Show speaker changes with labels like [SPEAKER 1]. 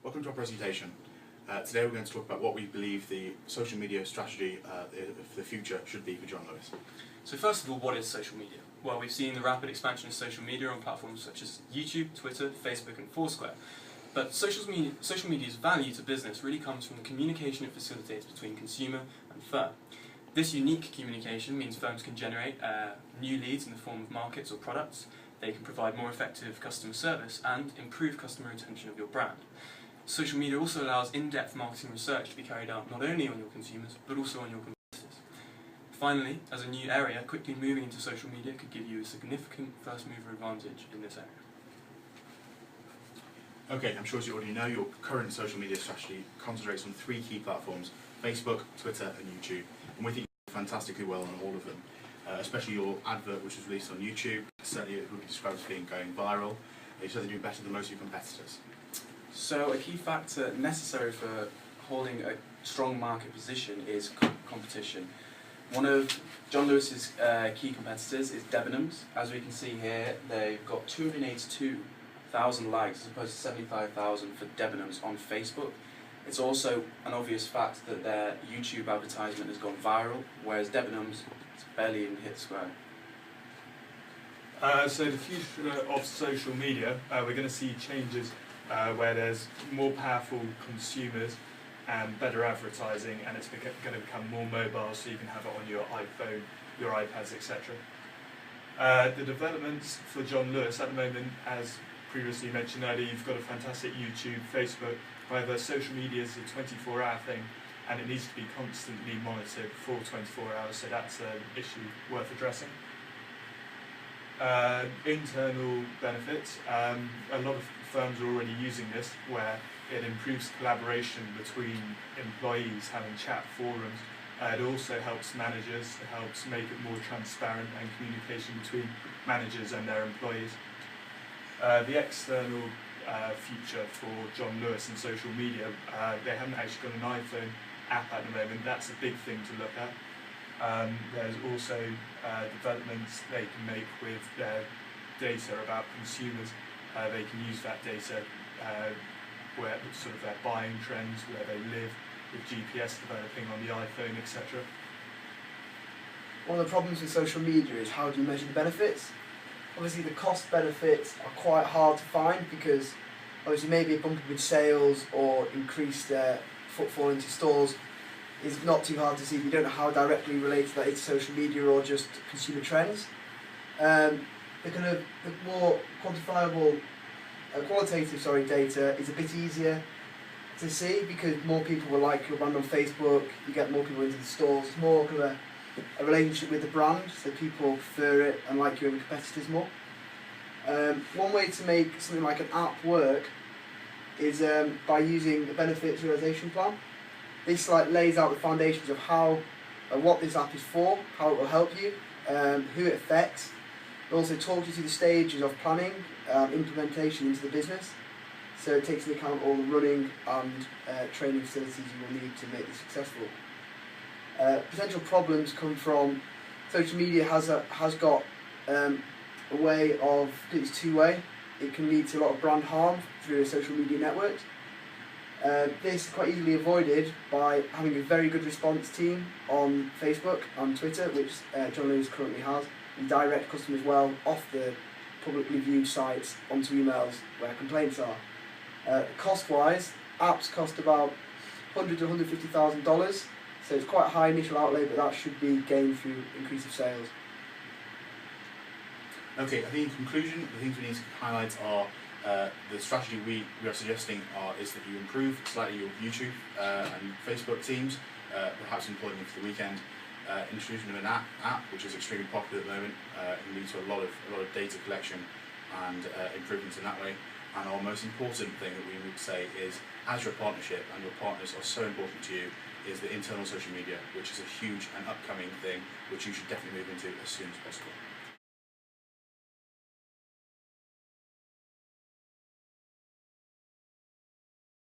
[SPEAKER 1] Welcome to our presentation. Today we're going to talk about what we believe the social media strategy for the future should be for John Lewis.
[SPEAKER 2] So first of all, what is social media? Well, we've seen the rapid expansion of social media on platforms such as YouTube, Twitter, Facebook and Foursquare. But social media's value to business really comes from the communication it facilitates between consumer and firm. This unique communication means firms can generate new leads in the form of markets or products, they can provide more effective customer service and improve customer retention of your brand. Social media also allows in-depth marketing research to be carried out not only on your consumers, but also on your competitors. Finally, as a new area, quickly moving into social media could give you a significant first-mover advantage in this area.
[SPEAKER 1] Okay, I'm sure as you already know, your current social media strategy concentrates on three key platforms: Facebook, Twitter and YouTube. And we think you do fantastically well on all of them. Especially your advert, which was released on YouTube, certainly it would be described as being going viral. You certainly do better than most of your competitors.
[SPEAKER 3] So a key factor necessary for holding a strong market position is competition. One of John Lewis's key competitors is Debenhams. As we can see here, they've got 282,000 likes as opposed to 75,000 for Debenhams on Facebook. It's also an obvious fact that their YouTube advertisement has gone viral, whereas Debenhams is barely even hit square.
[SPEAKER 4] So the future of social media, we're going to see changes where there's more powerful consumers and better advertising, and it's going to become more mobile, so you can have it on your iPhone, your iPads, etc. The developments for John Lewis at the moment, as previously mentioned earlier, you've got a fantastic YouTube, Facebook. However, social media is a 24-hour thing, and it needs to be constantly monitored for 24 hours, so that's an issue worth addressing. Internal benefits. A lot of firms are already using this, where it improves collaboration between employees, having chat forums. It also helps managers, it helps make it more transparent and communication between managers and their employees. The external future for John Lewis and social media, they haven't actually got an iPhone app at the moment. That's a big thing to look at. There's also developments they can make with their data about consumers. They can use that data where sort of their buying trends, where they live, with GPS developing on the iPhone, etc.
[SPEAKER 5] One of the problems with social media is how do you measure the benefits? Obviously the cost benefits are quite hard to find because obviously maybe a bump with sales or increased footfall into stores is not too hard to see if you don't know how directly related that is to social media or just consumer trends. The more quantifiable, qualitative data is a bit easier to see because more people will like your brand on Facebook, you get more people into the stores, it's more kind of a relationship with the brand, so people prefer it and like you over competitors more. One way to make something like an app work is by using the benefits realization plan. This lays out the foundations of how, what this app is for, how it will help you, who it affects. It also talks you through the stages of planning, implementation into the business. So it takes into account all the running and training facilities you will need to make this successful. Potential problems come from social media has got a way of, it's two-way. It can lead to a lot of brand harm through social media networks. This is quite easily avoided by having a very good response team on Facebook and Twitter, which John Lewis currently has. We direct customers well off the publicly viewed sites onto emails where complaints are. Cost-wise, apps cost about $100,000 to $150,000, so it's quite a high initial outlay, but that should be gained through increase of sales.
[SPEAKER 1] Okay, I think in conclusion, the things we need to highlight are the strategy we are suggesting is that you improve slightly your YouTube and Facebook teams, perhaps employing them for the weekend. Introduction of an app, which is extremely popular at the moment, can lead to a lot of data collection and improvements in that way. And our most important thing that we would say is, as your partnership and your partners are so important to you, is the internal social media, which is a huge and upcoming thing, which you should definitely move into as soon as possible.